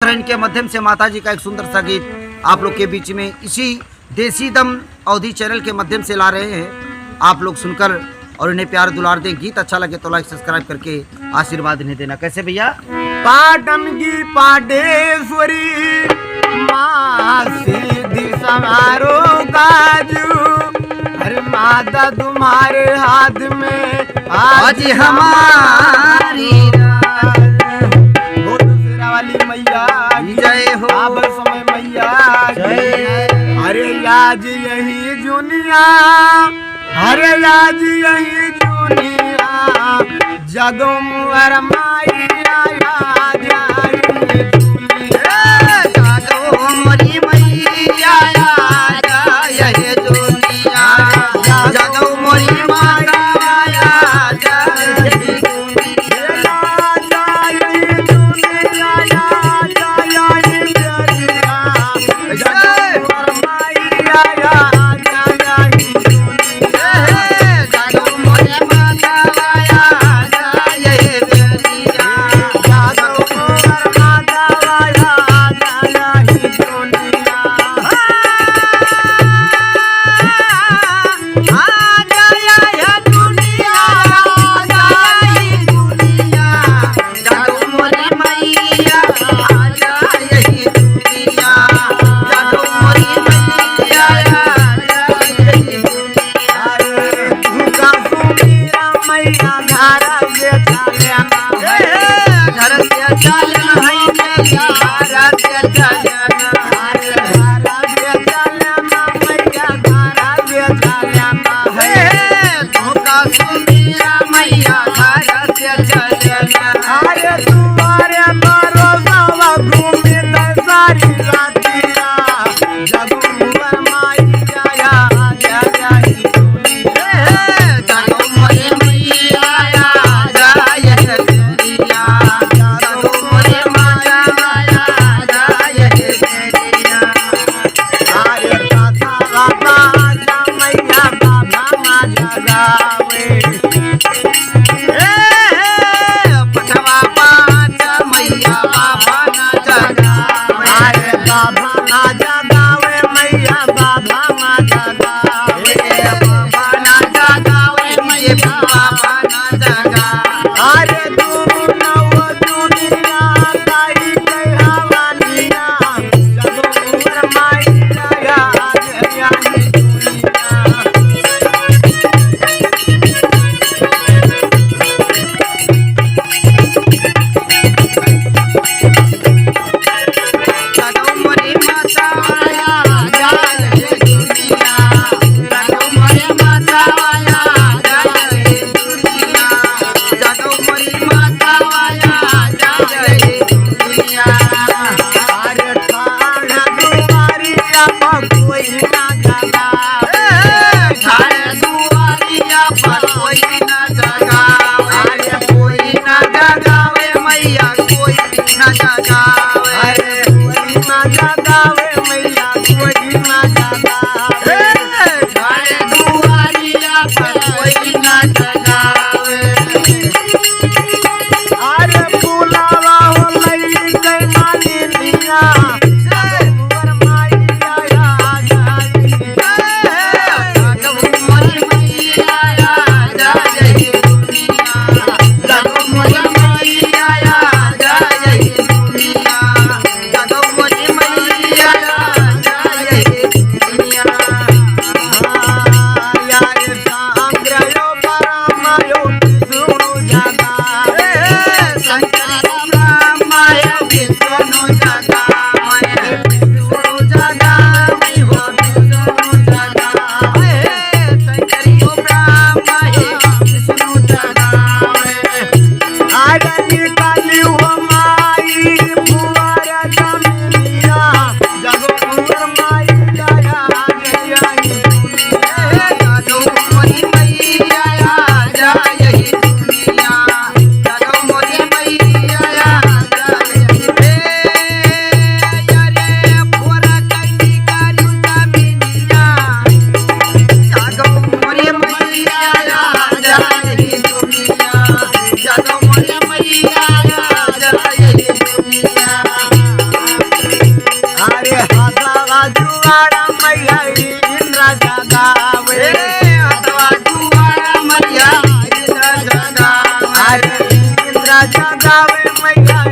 है इनके माध्यम से माता जी का एक सुंदर सा गीत आप लोग के बीच में इसी देसी दम अवधि चैनल के माध्यम से ला रहे हैं। आप लोग सुनकर और इन्हें प्यार दुलार दें। गीत अच्छा लगे तो लाइक सब्सक्राइब करके आशीर्वाद इन्हें देना। कैसे भैया? पाटन की पाटेश्वरी माँ सीधी समारो काजू, अरे माता तुम्हारे हाथ में आज हमारी शेरा वाली मैया जय हो। आप समय मैया जय। अरे आज यही दुनिया, अरे आज यही दुनिया जगमुअर माई आया जाई जादू मोरी मैया आया यह दुनिया, जादू मोरी माता आया यह दुनिया। जगावे मैया